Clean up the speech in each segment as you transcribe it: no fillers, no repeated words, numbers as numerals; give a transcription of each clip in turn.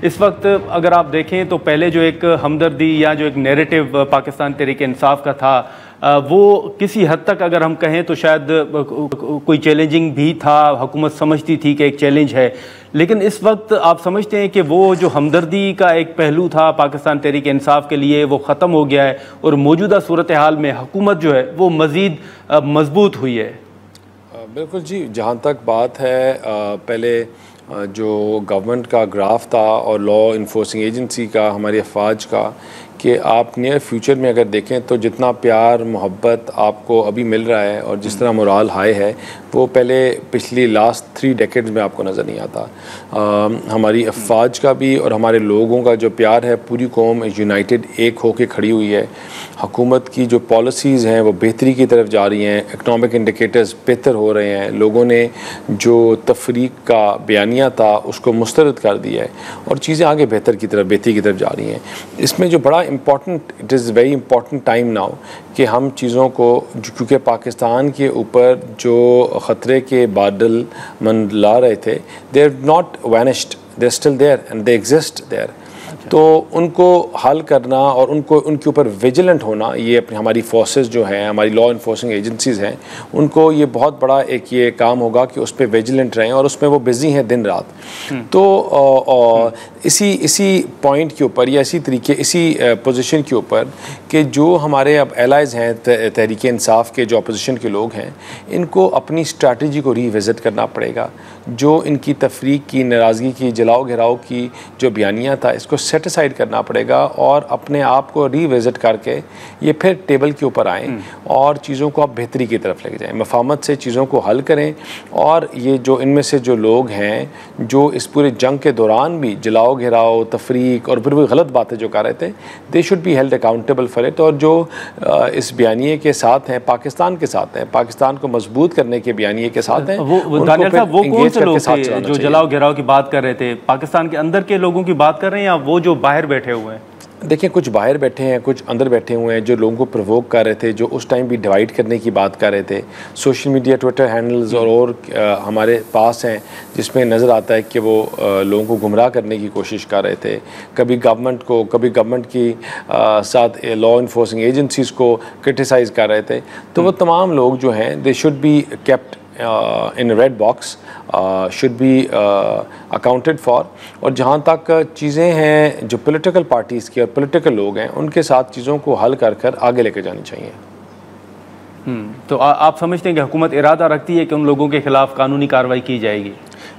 इस वक्त अगर आप देखें तो पहले जो एक हमदर्दी या जो एक नैरेटिव पाकिस्तान तहरीक इंसाफ का था, वो किसी हद तक अगर हम कहें तो शायद कोई चैलेंजिंग भी था, हुकूमत समझती थी कि एक चैलेंज है। लेकिन इस वक्त आप समझते हैं कि वो जो हमदर्दी का एक पहलू था पाकिस्तान तहरीक इंसाफ के लिए वो ख़त्म हो गया है और मौजूदा सूरत हाल में हुकूमत जो है वो मज़ीद मजबूत हुई है? बिल्कुल जी, जहाँ तक बात है पहले जो गवर्नमेंट का ग्राफ था और लॉ इन्फोर्सिंग एजेंसी का, हमारी अफवाज का, कि आप नियर फ्यूचर में अगर देखें तो जितना प्यार मोहब्बत आपको अभी मिल रहा है और जिस तरह मोराल हाई है वो पहले पिछली लास्ट 3 डेकेड्स में आपको नज़र नहीं आता। हमारी अफवाज का भी और हमारे लोगों का जो प्यार है, पूरी कौम यूनाइटेड एक होकर खड़ी हुई है। हुकूमत की जो पॉलिसीज़ हैं वो बेहतरी की तरफ जा रही हैं, इकनॉमिक इंडिकेटर्स बेहतर हो रहे हैं, लोगों ने जो तफरीक का बयानिया था उसको मुस्तरद कर दिया है और चीज़ें आगे बेहतरी की तरफ जा रही हैं। इसमें जो बड़ा important, it is very important time now कि हम चीज़ों को, क्योंकि पाकिस्तान के ऊपर जो ख़तरे के बादल मंडला रहे थे, they are not vanished, they are still there and they exist there. तो उनको हल करना और उनके ऊपर विजिलेंट होना, ये अपनी हमारी फोर्सेस जो हैं, हमारी लॉ इन्फोर्सिंग एजेंसीज़ हैं, उनको ये बहुत बड़ा एक ये काम होगा कि उस पर विजिलेंट रहें और उसमें वो बिज़ी हैं दिन रात। तो इसी पॉइंट के ऊपर या इसी पोजीशन के ऊपर कि जो हमारे अब एलाइज हैं तहरीक इंसाफ के, जो अपोजिशन के लोग हैं, इनको अपनी स्ट्रैटेजी को रीविज़िट करना पड़ेगा। जो इनकी तफरीक की, नाराज़गी की, जलाओ घिराओ की जो बयानिया था, इसको सेट असाइड करना पड़ेगा और अपने आप को रीविज़िट करके ये फिर टेबल के ऊपर आएँ और चीज़ों को आप बेहतरी की तरफ लेके जाएँ, मफाहमत से चीज़ों को हल करें। और ये जो इनमें से जो लोग हैं जो इस पूरे जंग के दौरान भी जलाओ घिराओ, तफरीक और फिर वो गलत बातें जो कर रहे थे, they should be held accountable for it. और जो इस बयानिए के साथ हैं, पाकिस्तान के साथ हैं, पाकिस्तान को मजबूत करने के बयानिए के साथ हैं, वो कौन से लोग थे जो जलाओ घिराओ की बात कर रहे थे? पाकिस्तान के अंदर के लोगों की बात कर रहे हैं या वो जो बाहर बैठे हुए हैं? देखिए, कुछ बाहर बैठे हैं, कुछ अंदर बैठे हुए हैं, जो लोगों को प्रोवोक कर रहे थे, जो उस टाइम भी डिवाइड करने की बात कर रहे थे। सोशल मीडिया, ट्विटर हैंडल्स और हमारे पास हैं जिसमें नज़र आता है कि वो लोगों को गुमराह करने की कोशिश कर रहे थे। कभी गवर्नमेंट को, कभी गवर्नमेंट की साथ लॉ इन्फोर्सिंग एजेंसीज़ को क्रिटिसाइज़ कर रहे थे। तो वो तमाम लोग जो हैं, they should be kept in red box, should be accounted for. और जहाँ तक चीज़ें हैं जो पॉलिटिकल पार्टीज़ की और पॉलिटिकल लोग हैं, उनके साथ चीज़ों को हल कर कर आगे लेके जानी चाहिए। तो आप समझते हैं कि हुकूमत इरादा रखती है कि उन लोगों के ख़िलाफ़ कानूनी कार्रवाई की जाएगी?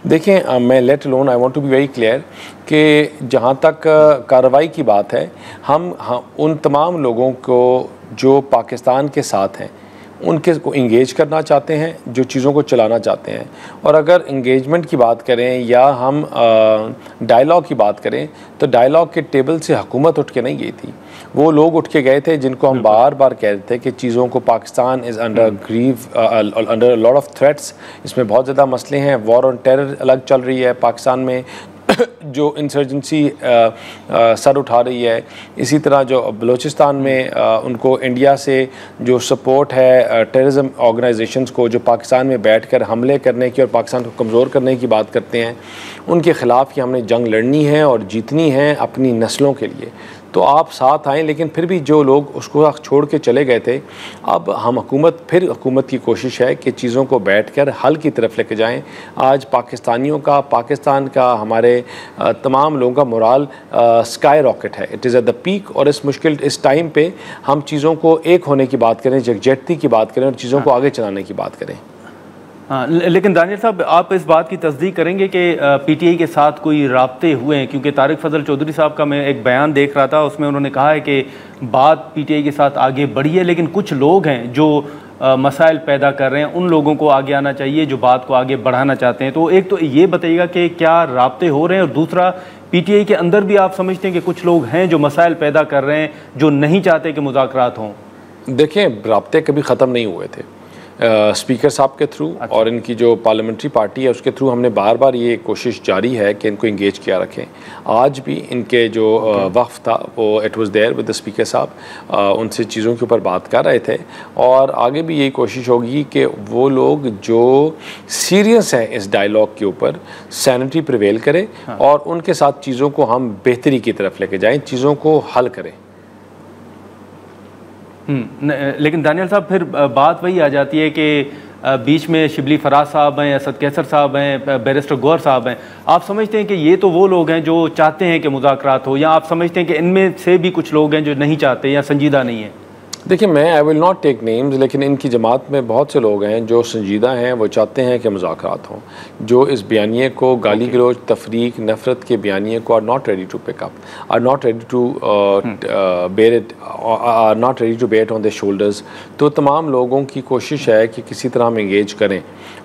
देखें, मैं let alone, I want to be very clear कि जहाँ तक कार्रवाई की बात है, हम उन तमाम लोगों को जो पाकिस्तान के साथ हैं उनके को इंगेज करना चाहते हैं, जो चीज़ों को चलाना चाहते हैं। और अगर इंगेजमेंट की बात करें या हम डायलॉग की बात करें, तो डायलॉग के टेबल से हुकूमत उठ के नहीं गई थी, वो लोग उठ के गए थे जिनको हम बार बार कह रहे थे कि चीज़ों को, Pakistan is under lot of threats, इसमें बहुत ज़्यादा मसले हैं, वॉर ऑन टेरर अलग चल रही है पाकिस्तान में, जो इंसर्जेंसी सर उठा रही है। इसी तरह जो बलूचिस्तान में उनको इंडिया से जो सपोर्ट है टेररिज्म ऑर्गेनाइजेशंस को, जो पाकिस्तान में बैठकर हमले करने की और पाकिस्तान को कमज़ोर करने की बात करते हैं, उनके ख़िलाफ़ ही हमने जंग लड़नी है और जीतनी है अपनी नस्लों के लिए। तो आप साथ आएँ, लेकिन फिर भी जो लोग उसको छोड़ के चले गए थे, अब हम हुकूमत की कोशिश है कि चीज़ों को बैठकर हल की तरफ लेके जाएं। आज पाकिस्तानियों का, पाकिस्तान का, हमारे तमाम लोगों का मोराल स्काई रॉकेट है, it is at the peak. और इस टाइम पे हम चीज़ों को एक होने की बात करें, यकजहती की बात करें और चीज़ों को आगे चलाने की बात करें। हाँ, लेकिन दानियल साहब, आप इस बात की तस्दीक करेंगे कि पीटीआई के साथ कोई राब्ते हुए हैं? क्योंकि तारिक फजल चौधरी साहब का मैं एक बयान देख रहा था, उसमें उन्होंने कहा है कि बात पीटीआई के साथ आगे बढ़ी है, लेकिन कुछ लोग हैं जो मसाइल पैदा कर रहे हैं, उन लोगों को आगे आना चाहिए जो बात को आगे बढ़ाना चाहते हैं। तो एक तो ये बताइएगा कि क्या राब्ते हो रहे हैं, और दूसरा, पीटीआई के अंदर भी आप समझते हैं कि कुछ लोग हैं जो मसाइल पैदा कर रहे हैं, जो नहीं चाहते कि मुज़ाकरात हों? देखें, राब्ते कभी ख़त्म नहीं हुए थे। स्पीकर साहब के थ्रू और इनकी जो पार्लियामेंट्री पार्टी है उसके थ्रू हमने बार बार ये कोशिश जारी है कि इनको इंगेज किया रखें। आज भी इनके जो वफ़द था वो it was there with the speaker साहब, उनसे चीज़ों के ऊपर बात कर रहे थे और आगे भी यही कोशिश होगी कि वो लोग जो सीरियस हैं इस डायलॉग के ऊपर सैनिटी प्रिवेल करें और उनके साथ चीज़ों को हम बेहतरी की तरफ लेके जाएं, चीज़ों को हल करें। लेकिन दानियल साहब फिर बात वही आ जाती है कि बीच में शिबली फराज साहब हैं, असद कैसर साहब हैं, बैरिस्टर गौहर साहब हैं। आप समझते हैं कि ये तो वो लोग हैं जो चाहते हैं कि मुज़ाकरात हो, या आप समझते हैं कि इनमें से भी कुछ लोग हैं जो नहीं चाहते या संजीदा नहीं है? देखिए, मैं I will not take names, लेकिन इनकी जमात में बहुत से लोग हैं जो संजीदा हैं, वो चाहते हैं कि मुज़ाकरात हों, जो इस बयानिए को गाली गलौज, तफरीक, नफ़रत के बयानिए को are not ready to pick up, are not ready to bear it, are not ready to bear it on their shoulders. तो तमाम लोगों की कोशिश है कि किसी तरह हम इंगेज करें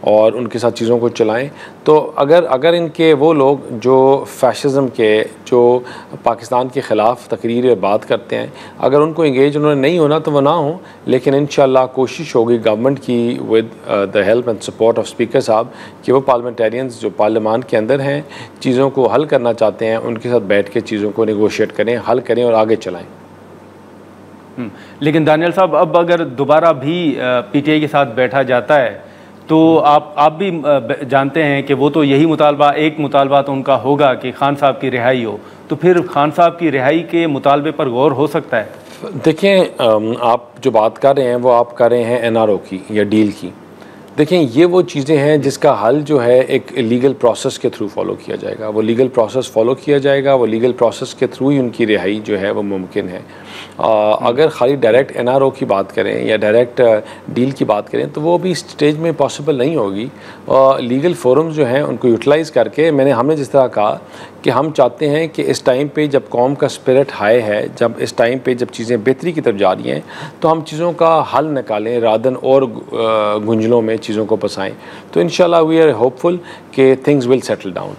और उनके साथ चीज़ों को चलाएं। तो अगर इनके वो लोग जो फैशिज़म के, जो पाकिस्तान के ख़िलाफ़ तकरीर या बात करते हैं, अगर उनको इंगेज उन्होंने नहीं होना तो वो ना हो, लेकिन इंशाल्लाह कोशिश होगी गवर्नमेंट की with the help and support of speaker साहब कि वो पार्लियामेंटेरियंस जो पार्लियामान के अंदर हैं, चीज़ों को हल करना चाहते हैं, उनके साथ बैठ के चीज़ों को नेगोशिएट करें, हल करें और आगे चलाएं। लेकिन दानियल साहब, अब अगर दोबारा भी पीटीआई के साथ बैठा जाता है तो आप भी जानते हैं कि वो तो यही एक मुतालबा तो उनका होगा कि खान साहब की रिहाई हो, तो फिर खान साहब की रिहाई के मुतालबे पर गौर हो सकता है? देखें, आप जो बात कर रहे हैं वो आप कर रहे हैं एनआरओ की या डील की। देखें, ये वो चीज़ें हैं जिसका हल जो है एक लीगल प्रोसेस के थ्रू फॉलो किया जाएगा, वो लीगल प्रोसेस फॉलो किया जाएगा, वो लीगल प्रोसेस के थ्रू ही उनकी रिहाई जो है वो मुमकिन है। अगर खाली डायरेक्ट एनआरओ की बात करें या डायरेक्ट डील की बात करें तो वो भी स्टेज में पॉसिबल नहीं होगी। लीगल फोरम्स जो हैं उनको यूटिलाइज़ करके हमने जिस तरह कहा कि हम चाहते हैं कि इस टाइम पे जब कौम का स्पिरिट हाई है, जब इस टाइम पे जब चीज़ें बेहतरी की तरफ जा रही हैं, तो हम चीज़ों का हल निकालें रादन और गुंजलों में चीज़ों को फंसाएं। तो इंशाल्लाह वी आर होपफुल कि थिंग्स विल सेटल डाउन।